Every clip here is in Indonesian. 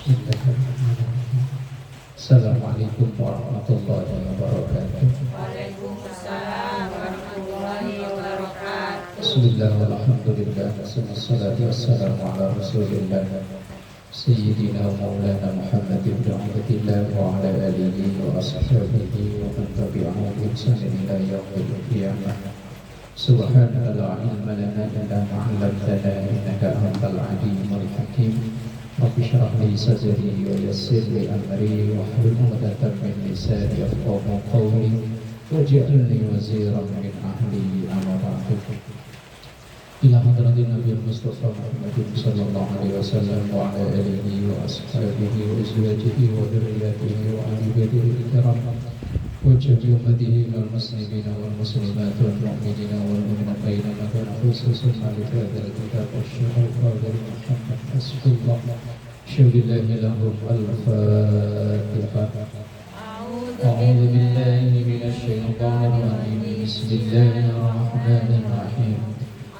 Bismillahirrahmanirrahim. Assalamualaikum warahmatullahi wabarakatuh. Waalaikumsalam warahmatullahi wabarakatuh. Bismillah walhamdulillah wassalatu wassalamu ala rasulillah Sayyidina Maulana Muhammad ibn Abdillah wa ala alihi wa ashabihi wa man tabi'ahum bi ihsanin ila yaumil qiyamah. Subhanaka la ilma lana illa ma 'allamtana innaka antal alimul hakim. Rabbi shrah li sadri wa yassir li amri wahlul 'uqdatam min lisani yafqahu qawli waj'alni waziran min ahli amma ba'du. Ila hadratin Nabi Mustafa Muhammadin sallallahu alaihi wasallam wa ala alihi wa ashabihi wa azwajihi wa dhurriyyatihi wa ahli baitihi kiram wa jami'i ummatihi wal muslimin wal muslimat wal mu'minina wal mu'minat bainana wa khususan li hadzal kitab asy-syarif dari Muhammad Rasulullah syubillahi lahum al-fatihah. A'udzu billahi minasy syaithanir rajim. Bismillahirrahmanirrahim.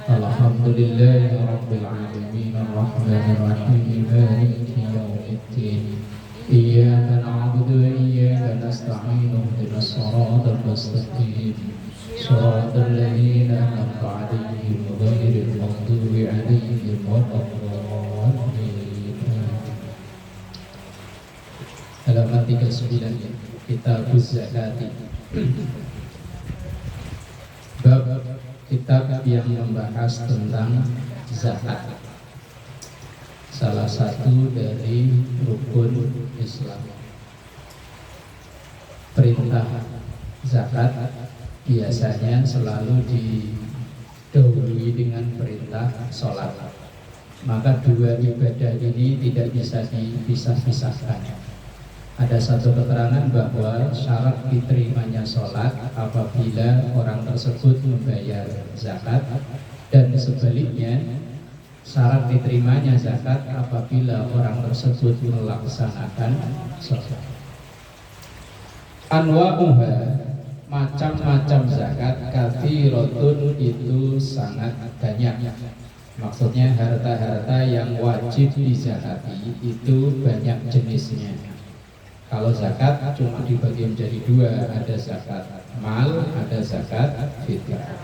Alhamdulillahi rabbil alamin arrahmanir rahim maliki yaumiddin iyyaka na'budu wa iyyaka nasta'in ihdinas siratal mustaqim siratal ladzina an'amta 'alaihim ghairil maghdubi 'alaihim waladdallin. Halaman 39 Kitabuz Zakati. Bab kitab yang membahas tentang zakat, salah satu dari rukun Islam. Perintah zakat biasanya selalu didahului dengan perintah sholat. Maka dua ibadah ini tidak bisa dipisah-pisahkan. Ada satu keterangan bahwa syarat diterimanya sholat apabila orang tersebut membayar zakat, dan sebaliknya syarat diterimanya zakat apabila orang tersebut melaksanakan sholat. Anwa'uha, macam-macam zakat, katsiratun, itu sangat banyak. Maksudnya harta-harta yang wajib dizakati itu banyak jenisnya. Kalau zakat cuma dibagi menjadi dua, ada zakat mal, ada zakat fitrah.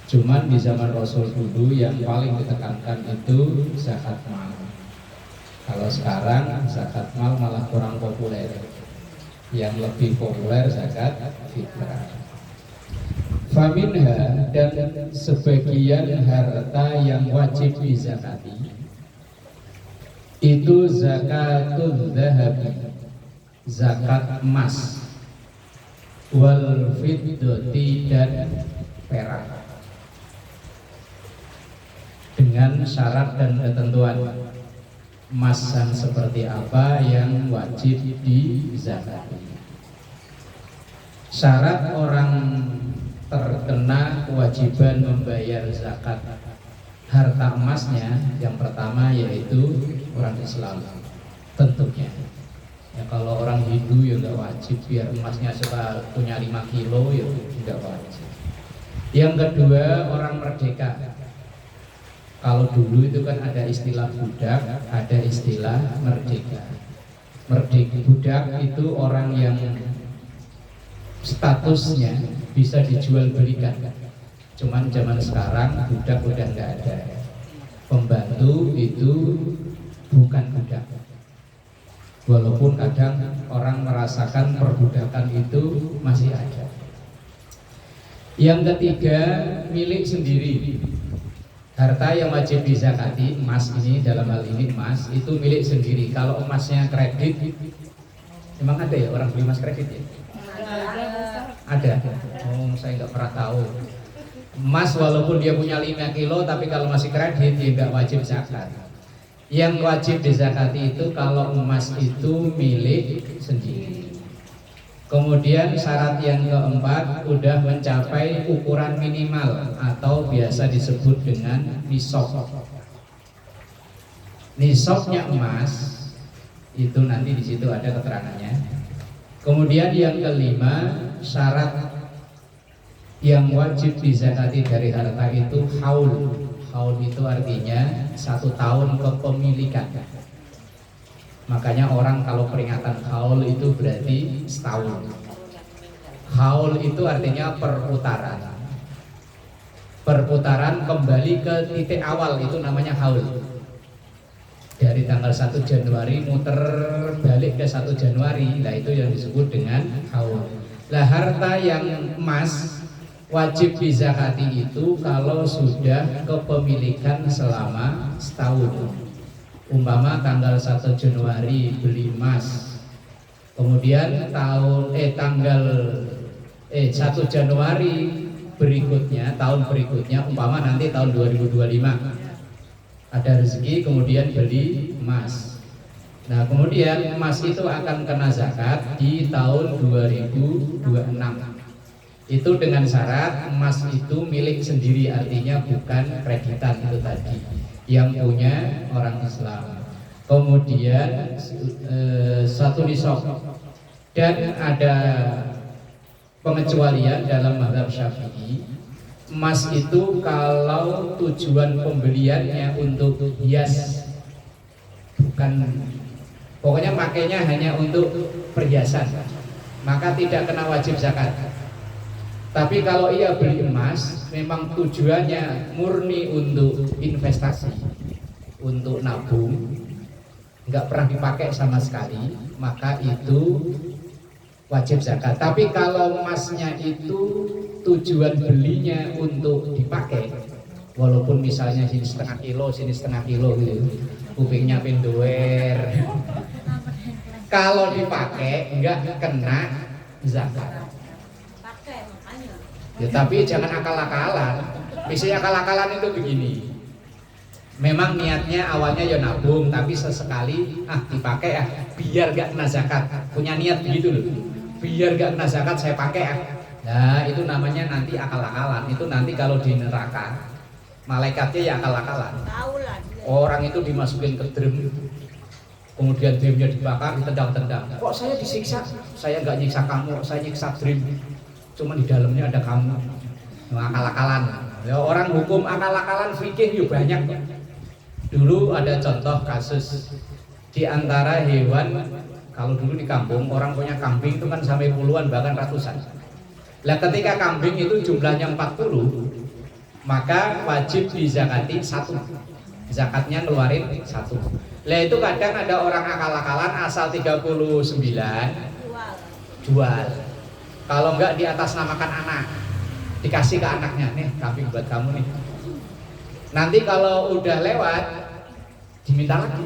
Cuman di zaman Rasul dulu yang paling ditekankan itu zakat mal. Kalau sekarang zakat mal malah kurang populer. Yang lebih populer zakat fitrah. Faminha, dan sebagian harta yang wajib dizakati itu zakatul dhahabi, zakat emas, wal fiddati, dan perak, dengan syarat dan ketentuan. Emas yang seperti apa yang wajib dizakati. Syarat orang terkena kewajiban membayar zakat harta emasnya yang pertama yaitu orang Islam tentunya. Ya, kalau orang Hindu ya nggak wajib, biar emasnya punya 5 kilo ya nggak wajib. Yang kedua orang merdeka. Kalau dulu itu kan ada istilah budak, ada istilah merdeka. Merdeka budak itu orang yang statusnya bisa dijual belikan. Cuman zaman sekarang budak udah nggak ada. Pembantu itu bukan budak. Walaupun kadang orang merasakan perbudakan itu masih ada. Yang ketiga, milik sendiri. Harta yang wajib dizakati, emas ini, dalam hal ini emas, itu milik sendiri. Kalau emasnya kredit, emang ada ya orang beli emas kredit ya? Ada. Oh, saya nggak pernah tahu. Emas walaupun dia punya 5 kilo, tapi kalau masih kredit dia nggak wajib zakat. Yang wajib dizakati itu kalau emas itu milik sendiri. Kemudian syarat yang keempat udah mencapai ukuran minimal atau biasa disebut dengan nisab. Nisabnya emas itu nanti di situ ada keterangannya. Kemudian yang kelima, syarat yang wajib dizakati dari harta itu haul. Haul itu artinya 1 tahun kepemilikan. Makanya orang kalau peringatan haul itu berarti setahun. Haul itu artinya perputaran. Perputaran kembali ke titik awal itu namanya haul. Dari tanggal 1 Januari muter balik ke 1 Januari, nah itu yang disebut dengan haul. Lah harta yang emas wajib dizakati itu kalau sudah kepemilikan selama setahun. Umpama tanggal 1 Januari beli emas, kemudian tanggal 1 Januari berikutnya, tahun berikutnya, umpama nanti tahun 2025 ada rezeki kemudian beli emas. Nah kemudian emas itu akan kena zakat di tahun 2026. Itu dengan syarat emas itu milik sendiri, artinya bukan kreditan itu tadi, yang punya orang Islam. Kemudian satu nisab, dan ada pengecualian dalam mazhab Syafi'i. Emas itu kalau tujuan pembeliannya untuk hias, bukan, pokoknya makainya hanya untuk perhiasan, maka tidak kena wajib zakat. Tapi kalau ia beli emas memang tujuannya murni untuk investasi, untuk nabung, nggak pernah dipakai sama sekali, maka itu wajib zakat. Tapi kalau emasnya itu tujuan belinya untuk dipakai, walaupun misalnya sini setengah kilo gitu, kupingnya pendoer, kalau dipakai nggak kena zakat. Ya, tapi jangan akal-akalan. Biasanya akal-akalan itu begini, memang niatnya awalnya ya nabung, tapi sesekali dipakai biar gak kena zakat, punya niat begitu loh, biar gak kena zakat saya pakai Nah itu namanya nanti akal-akalan. Itu nanti kalau di neraka malaikatnya ya akal-akalan. Orang itu dimasukin ke drum, kemudian drumnya dibakar, ditendang-tendang. Kok saya disiksa? Saya nggak nyiksa kamu, saya nyiksa drum, cuma di dalamnya ada kamu. Akal-akalan. Ya, orang hukum akal-akalan fikih juga banyak. Dulu ada contoh kasus di antara hewan. Kalau dulu di kampung orang punya kambing itu kan sampai puluhan bahkan ratusan. Lah ketika kambing itu jumlahnya 40, maka wajib dizakati 1. Zakatnya keluarin 1. Lah itu kadang ada orang akal-akalan asal 39 jual. Kalau enggak di atas namakan anak, dikasih ke anaknya, nih kambing buat kamu nih. Nanti kalau udah lewat diminta lagi.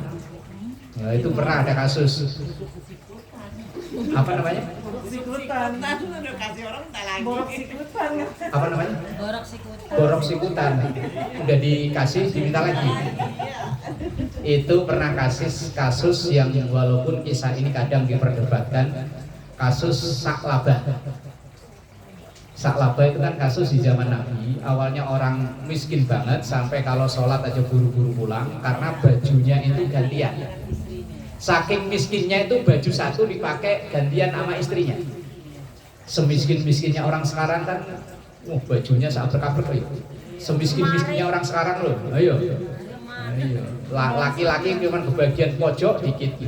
Nah, itu pernah ada kasus. Apa namanya? Apa namanya? Borok sikutan. Udah dikasih diminta lagi. Itu pernah kasus yang walaupun kisah ini kadang diperdebatkan, kasus saklabah. Saklabah itu kan kasus di zaman Nabi. Awalnya orang miskin banget sampai kalau sholat aja buru-buru pulang karena bajunya itu gantian. Saking miskinnya itu baju satu dipakai gantian sama istrinya. Semiskin-miskinnya orang sekarang kan, bajunya sabrek-abrek. Semiskin-miskinnya orang sekarang loh. Ayo. Laki-laki cuma kebagian pojok dikit.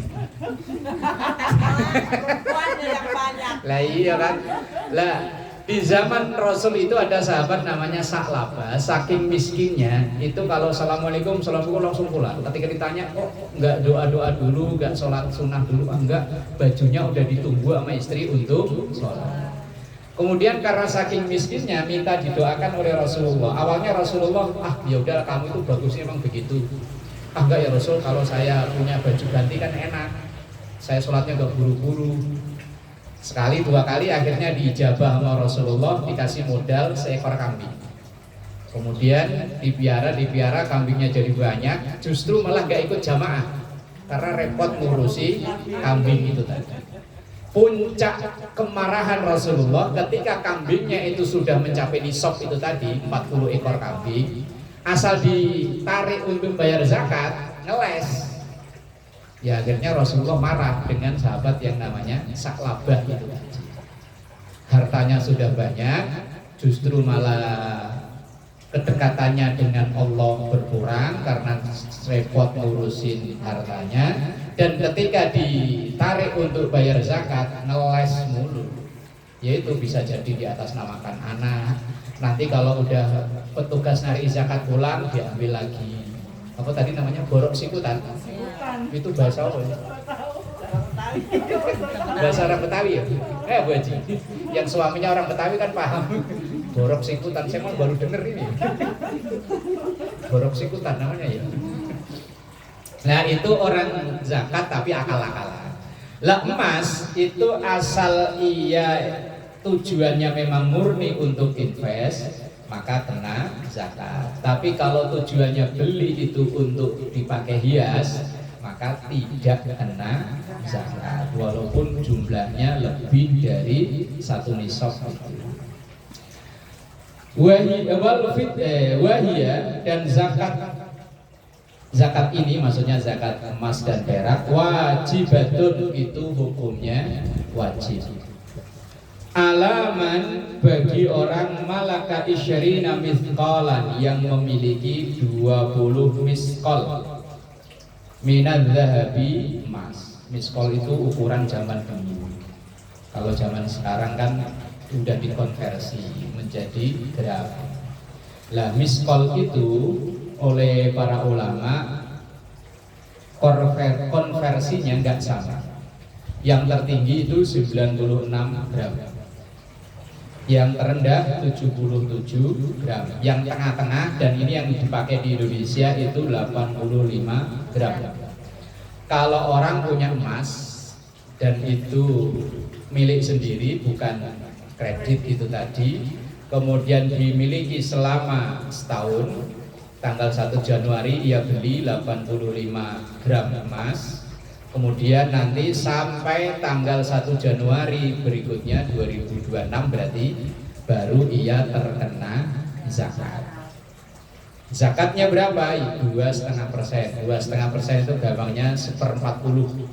Lah iya kan. Lah di zaman Rasul itu ada sahabat namanya Saklabah, saking miskinnya itu kalau assalamualaikum langsung pulang. Ketika ditanya kok nggak doa-doa dulu, nggak sholat sunnah dulu, enggak, bajunya udah ditunggu sama istri untuk sholat. Kemudian karena saking miskinnya minta didoakan oleh Rasulullah. Awalnya Rasulullah, ya udah kamu itu bagusnya emang begitu. Enggak ya Rasul, kalau saya punya baju ganti kan enak, saya sholatnya nggak buru-buru. Sekali dua kali akhirnya diijabah sama Rasulullah, dikasih modal seekor kambing. Kemudian dipiara kambingnya jadi banyak, justru malah gak ikut jamaah karena repot ngurusi kambing itu tadi. Puncak kemarahan Rasulullah ketika kambingnya itu sudah mencapai nisab itu tadi 40 ekor kambing, asal ditarik untuk bayar zakat ngeles. Ya akhirnya Rasulullah marah dengan sahabat yang namanya Saklabah itu. Hartanya sudah banyak, justru malah kedekatannya dengan Allah berkurang karena repot ngurusin hartanya, dan ketika ditarik untuk bayar zakat ngeles mulu, yaitu bisa jadi di atas namakan anak. Nanti kalau udah petugas narik zakat pulang diambil lagi. Apa tadi namanya, borok sikutan? Itu bahasa apa ya? Bahasa orang Betawi ya? Bu Haji, yang suaminya orang Betawi kan paham. Borok sikutan, saya baru denger ini. Borok sikutan namanya ya. Nah itu orang zakat tapi akal-akalan. Lah emas itu asal iya tujuannya memang murni untuk invest, maka kena zakat. Tapi kalau tujuannya beli itu untuk dipakai hias, maka tidak kena zakat walaupun jumlahnya lebih dari 1 nisab. Wahia dan zakat ini maksudnya zakat emas dan perak wajibatun, itu hukumnya wajib. Alaman bagi orang malaka isyarina misqalan, yang memiliki 20 misqal minal zahabi, emas. Misqal itu ukuran zaman dulu. Kalau zaman sekarang kan udah dikonversi menjadi gram. Lah misqal itu oleh para ulama konversinya enggak sama. Yang tertinggi itu 96 gram, yang terendah 77 gram, yang tengah-tengah, dan ini yang dipakai di Indonesia itu 85 gram. Kalau orang punya emas dan itu milik sendiri, bukan kredit itu tadi, kemudian dimiliki selama setahun, tanggal 1 Januari ia beli 85 gram emas, kemudian nanti sampai tanggal 1 Januari berikutnya 2026 berarti baru ia terkena zakat. Zakatnya berapa? 2,5%. 2,5% itu gampangnya 1/40.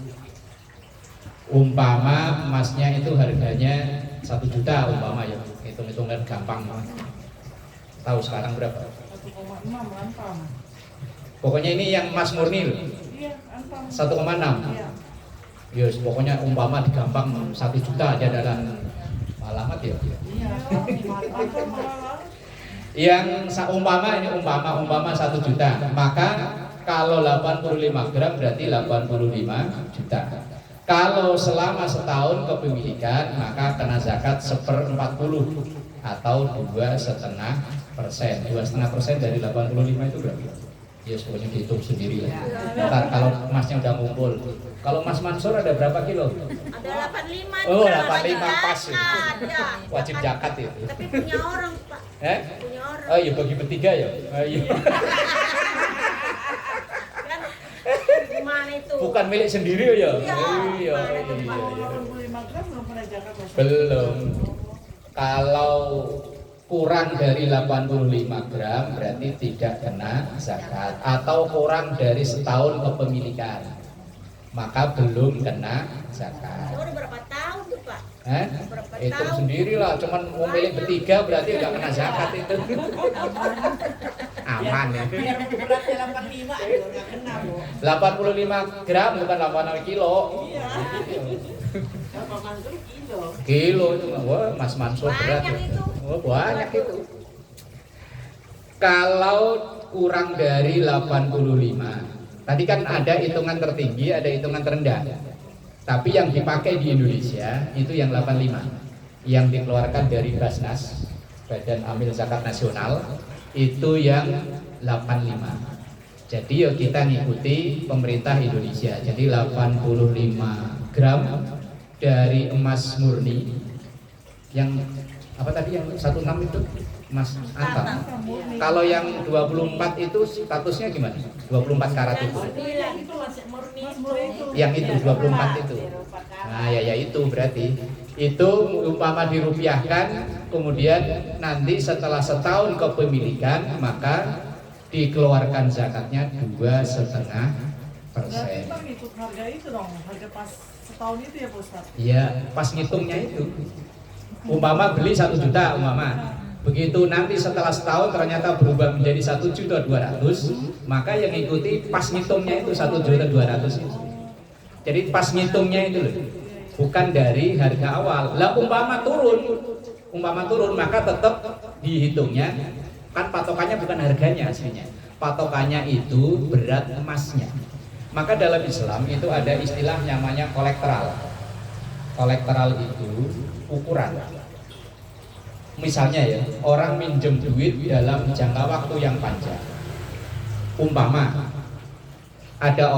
Umpama emasnya itu harganya 1 juta umpama ya, hitung-hitungan gampang. Tahu sekarang berapa? 1,6. Pokoknya ini yang emas murni loh. Iya, 1,6. Yes, pokoknya umpama digampang 1 juta aja dalam alamat ya. Iya, Yang umpama ini umpama 1 juta, maka kalau 85 gram berarti 85 juta. Kalau selama setahun kepemilikan maka kena zakat 1/40 atau 2,5%. 2,5% dari 85 itu berapa? Ya pokoknya dihitung sendiri lah. Ntar kalau emasnya udah ngumpul. Kalau Mas Mansur ada berapa kilo? Ada 85. Oh 85 pas ya. Wajib zakat itu. Tapi punya orang Pak. Punya orang. Oh iya bagi bertiga ya. Oh, iya. Kan gimana itu? Bukan milik sendiri ya. Iya. Belum. Kalau kurang dari 85 gram berarti tidak kena zakat, atau kurang dari setahun kepemilikan maka belum kena zakat. Udah berapa tahun tuh Pak? Hitung sendirilah, cuman mau milik bertiga berarti udah kena zakat itu. Aman ya. Biar beratnya 85 juga nggak kena Bu. 85 gram bukan 86 kilo. Iya. Bapak Mansur kilo. Kilo itu, wah Mas Mansur berat. Wah banyak itu. Kalau kurang dari 85, tadi kan ada hitungan tertinggi, ada hitungan terendah. Tapi yang dipakai di Indonesia itu yang 85, yang dikeluarkan dari Basnas, Badan Amil Zakat Nasional, itu yang 85. Jadi ya kita ngikuti pemerintah Indonesia. Jadi 85 gram dari emas murni, yang apa tadi yang 16 itu emas antam. Kalau yang 24 itu statusnya gimana? 24 karat itu. Itu masih murni itu. Yang itu 24 itu. Nah ya itu berarti itu umpama dirupiahkan, kemudian nanti setelah setahun kepemilikan maka dikeluarkan zakatnya 2,5%. Berarti Bang ikut harga itu dong, harga pas setahun itu ya Pak Ustadz? Iya, pas ngitungnya itu. Umpama beli 1 juta umpama. Begitu nanti setelah setahun ternyata berubah menjadi 1.200.000, maka yang ikuti pas ngitungnya itu 1.200.000 itu. Jadi pas ngitungnya itu loh, bukan dari harga awal. Lah umpama turun maka tetap dihitungnya, kan patokannya bukan harganya aslinya, patokannya itu berat emasnya. Maka dalam Islam itu ada istilah namanya kolekteral. Kolekteral itu ukuran. Misalnya ya, orang minjem duit dalam jangka waktu yang panjang. Umpama ada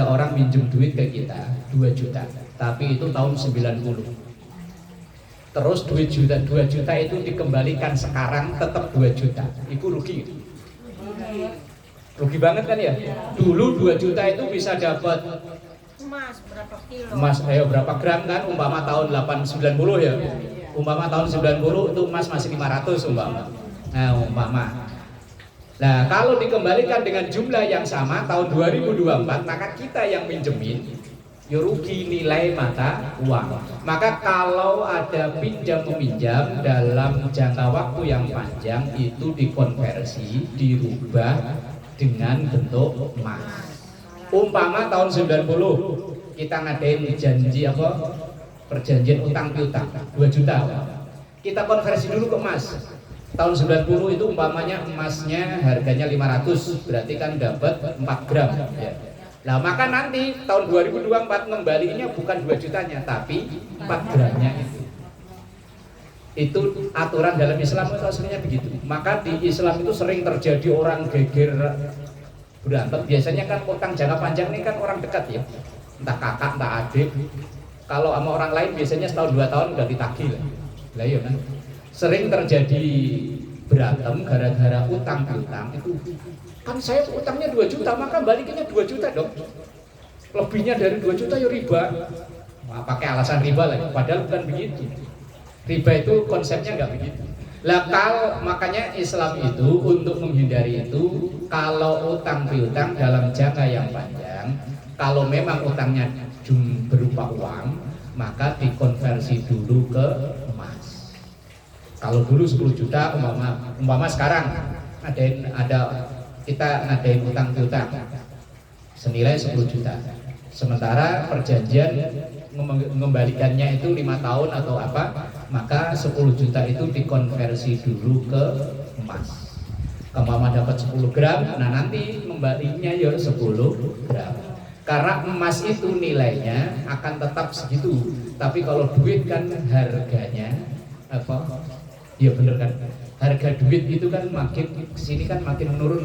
orang minjem duit ke kita 2 juta, tapi itu tahun 90. Terus 2 juta itu dikembalikan sekarang tetap 2 juta. Itu rugi. Rugi banget kan ya? Dulu 2 juta itu bisa dapat Emas berapa kilo? emas berapa gram kan, umpama tahun 90 ya. Umpama tahun 90 itu emas masih 500 umpama. Nah, umpama. Nah, kalau dikembalikan dengan jumlah yang sama tahun 2024, maka kita yang minjemin ya rugi nilai mata uang. Maka kalau ada pinjam meminjam dalam jangka waktu yang panjang itu dikonversi, dirubah dengan bentuk emas. Umpama tahun 90 kita ngadain janji perjanjian utang piutang 2 juta, kita konversi dulu ke emas. Tahun 90 itu umpamanya emasnya harganya 500, berarti kan dapat 4 gram ya. Nah maka nanti tahun 2024 ngembalinya bukan 2 jutanya tapi 4 gramnya itu aturan dalam Islam itu aslinya begitu. Maka di Islam itu sering terjadi orang geger berantem. Biasanya kan utang jangka panjang ini kan orang dekat ya, entah kakak entah adik. Kalau sama orang lain biasanya setahun 2 tahun udah ditagih lah iya kan. Sering terjadi berantem gara-gara utang piutang. Itu kan saya utangnya 2 juta maka balikinnya 2 juta dong, lebihnya dari 2 juta ya riba. Nah, pakai alasan riba lagi, padahal bukan begitu. Riba itu konsepnya nggak begitu. Lah kalau makanya Islam itu untuk menghindari itu, kalau utang piutang dalam jangka yang panjang, kalau memang utangnya berupa uang, maka dikonversi dulu ke emas. Kalau dulu 10 juta umpama sekarang kita ngadain utang piutang senilai 10 juta. Sementara perjanjian mengembalikannya itu 5 tahun atau apa, maka 10 juta itu dikonversi dulu ke emas. Umpama dapat 10 gram, nah nanti membalinya ya 10 gram. Karena emas itu nilainya akan tetap segitu. Tapi kalau duit kan harganya ya bener kan? Harga duit itu kan makin kesini kan makin menurun.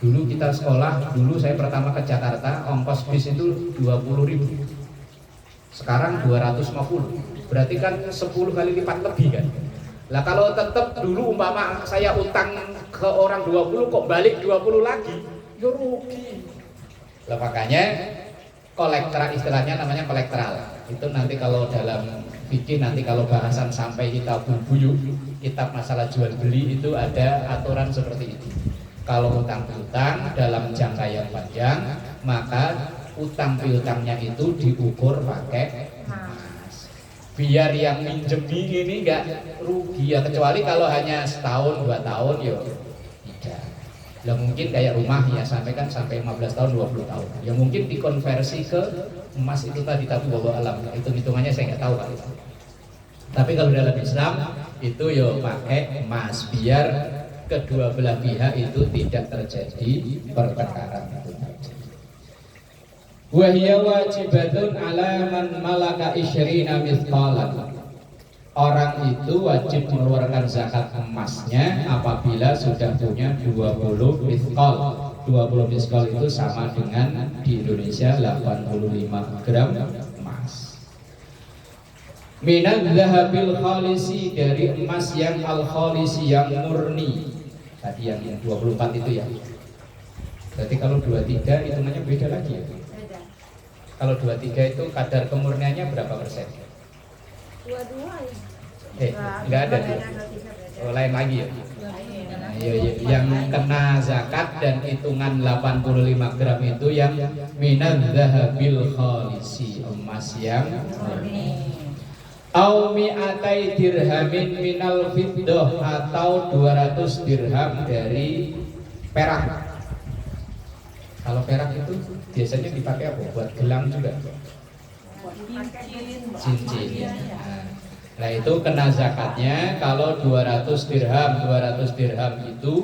Dulu kita sekolah, dulu saya pertama ke Jakarta, ongkos bis itu 20.000. Sekarang 250. Berarti kan 10 kali lipat lebih kan. Lah kalau tetap dulu umpama saya utang ke orang 20 kok balik 20 lagi, ya rugi. Lah makanya kolekteral, istilahnya namanya kolekteral. Itu nanti kalau dalam fikih, nanti kalau bahasan sampai kitab buyuk, kitab masalah jual beli itu ada aturan seperti itu. Kalau utang piutang dalam jangka yang panjang, maka utang piutangnya itu diukur pakai emas. Biar yang minjemi ini enggak rugi ya, kecuali kalau hanya setahun 2 tahun ya tidak. Lah mungkin kayak rumah ya sampai 15 tahun 20 tahun. Ya mungkin dikonversi ke emas itu tadi, tapi wallahu alam. Itu hitungannya saya nggak tahu kali. Tapi kalau dalam Islam itu ya pakai emas biar kedua belah pihak itu tidak terjadi pertengkaran. Wa hiya wajibatun ala man malaka 20 mithqalan. Orang itu wajib mengeluarkan zakat emasnya apabila sudah punya 20 mithqal. 20 mithqal itu sama dengan di Indonesia 85 gram emas. Minal dhahabil khalisi, dari emas yang al-khalisi, yang murni. Tadi yang 24 itu ya. Berarti kalau 23 hitungannya beda lagi ya. Kalau 23 itu kadar kemurniannya berapa persen? 22 ya. Enggak ada tuh. Oh, lain lagi ya. Yang kena zakat dan hitungan 85 gram itu yang minal dhahabil khalisi, emas yang murni. Au mi'atai dirhamin minal fiddah, atau 200 dirham dari perak. Kalau perak itu biasanya dipakai apa? Buat gelang juga. Cincin. Ya. Nah itu kena zakatnya kalau 200 dirham itu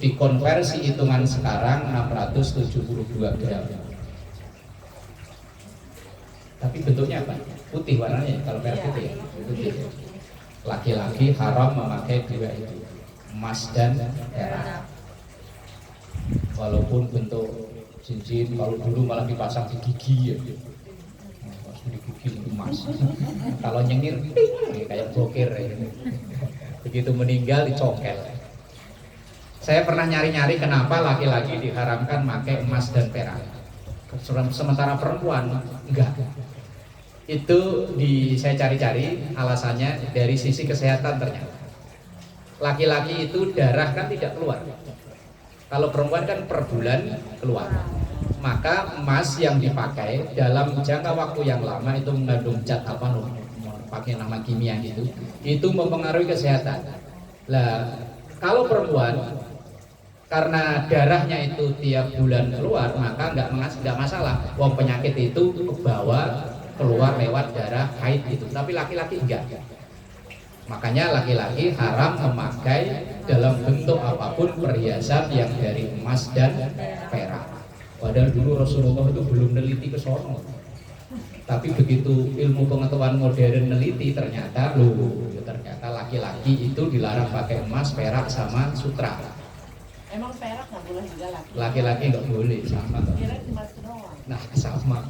dikonversi hitungan sekarang 672 gram. Tapi bentuknya apa? Putih warnanya kalau perak putih. Putih. Laki-laki haram memakai dua itu, emas dan perak. Walaupun bentuk cincin, kalau dulu malah dipasang di gigi ya. Di gigi emas. Kalau nyengir kayak bokir ya. Begitu meninggal dicongkel. Saya pernah nyari-nyari kenapa laki-laki diharamkan pakai emas dan perak, sementara perempuan enggak. Itu saya cari-cari alasannya dari sisi kesehatan. Ternyata laki-laki itu darah kan tidak keluar, kalau perempuan kan per bulan keluar. Maka emas yang dipakai dalam jangka waktu yang lama itu mengandung zat apa, pakai nama kimia gitu, itu mempengaruhi kesehatan. Lah kalau perempuan karena darahnya itu tiap bulan keluar, maka nggak masalah. Wong penyakit itu keluar lewat darah haid itu. Tapi laki-laki enggak. Makanya laki-laki haram memakai dalam bentuk apapun perhiasan yang dari emas dan perak. Padahal dulu Rasulullah itu belum neliti ke sono. Tapi begitu ilmu pengetahuan modern neliti, ternyata laki-laki itu dilarang pakai emas, perak sama sutra. Emang perak nggak boleh juga laki? Laki-laki nggak boleh, sama. Kira emas doang. Nah sama.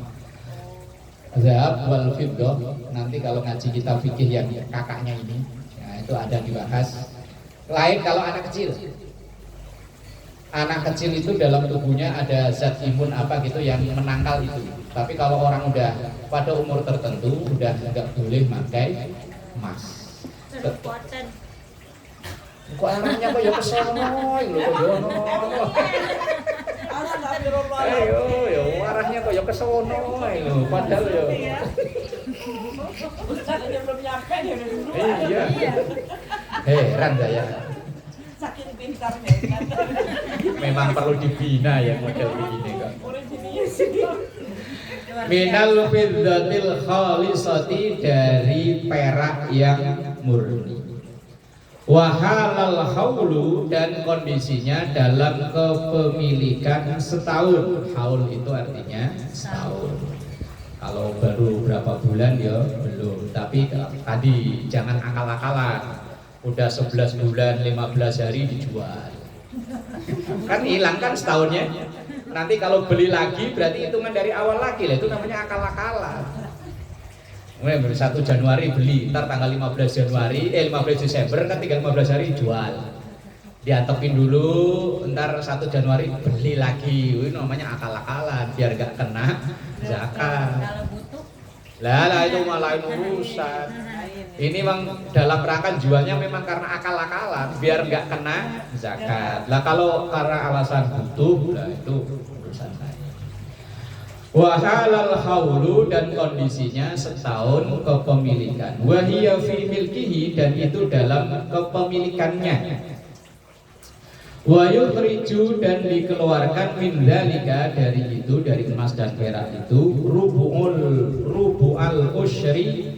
Zahab wal fiddah, nanti kalau ngaji kita fikih yang kakaknya ini, ya, itu ada dibahas. Lain kalau anak kecil. Anak kecil itu dalam tubuhnya ada zat imun apa gitu yang menangkal itu. Tapi kalau orang udah pada umur tertentu udah nggak boleh pakai emas. Kok arahnya kok ya kesono lho kok ayo ya arahnya kok ya kesono lho padahal ya. Ustaznya belum nyampe dia udah dulu. Iya. Heran saya. Saking pintarnya kan. Memang perlu dibina ya model begini kan. Luar Minal fiddatil khalisati, dari perak yang murni. Wahalal haulu, dan kondisinya dalam kepemilikan setahun. Haul itu artinya setahun. Kalau baru berapa bulan ya belum. Tapi tadi jangan akal-akalan. Udah 11 bulan, 15 hari dijual. Kan hilang kan setahunnya. Nanti kalau beli lagi berarti hitungan dari awal lagi lah. Itu namanya akal-akalan. 1 Januari beli, ntar tanggal 15 Desember kan tinggal 15 hari jual. Diantepin dulu, ntar 1 Januari beli lagi. Ini namanya akal-akalan biar gak kena zakat. Kalau butuh Lah itu malah urusan. Ini memang dalam rangka jualnya memang karena akal-akalan biar nggak kena zakat. Lah kalau karena alasan butuh, lah itu urusan lain. Wa halal haulu, dan kondisinya setahun kepemilikan. Wa hiya fi milkihi, dan itu dalam kepemilikannya. Wa yukhriju, dan dikeluarkan min dzalika, dari itu, dari emas dan perak itu, rubu'al usyri,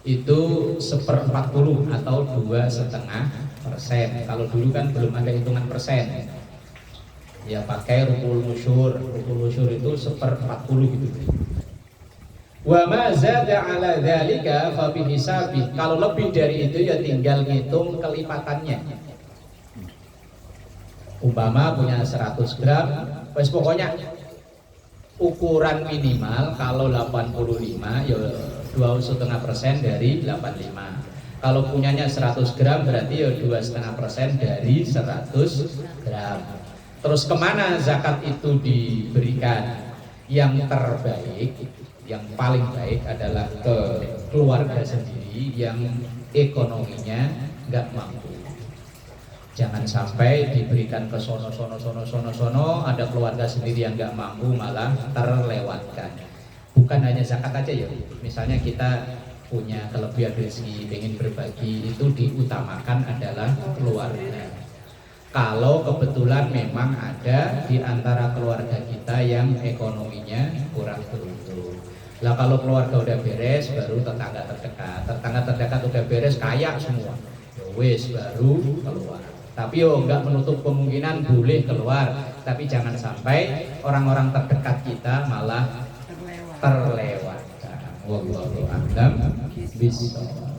itu 1/40 atau 2,5%. Kalau dulu kan belum ada hitungan persen, ya pakai rubul usyur itu 1/40 gitu. Wa ma zada ala dzalika fa bi hisabi, kalau lebih dari itu ya tinggal ngitung kelipatannya. Umpama punya 100 gram, wes pokoknya ukuran minimal kalau 85 ya 2,5% dari 85. Kalau punyanya 100 gram berarti ya 2,5% dari 100 gram. Terus kemana zakat itu diberikan? Yang terbaik, yang paling baik adalah ke keluarga sendiri yang ekonominya nggak mampu. Jangan sampai diberikan ke sono, ada keluarga sendiri yang nggak mampu malah terlewatkan. Bukan hanya zakat aja ya. Misalnya kita punya kelebihan rezeki, ingin berbagi, itu diutamakan adalah keluarga. Kalau kebetulan memang ada di antara keluarga kita yang ekonominya kurang beruntung. Lah kalau keluarga udah beres, baru tetangga terdekat udah beres, kaya semua, ya wis baru keluar. Tapi yo nggak menutup kemungkinan boleh keluar, tapi jangan sampai orang-orang terdekat kita malah terlewatkan. Wallahu a'lam bishawab.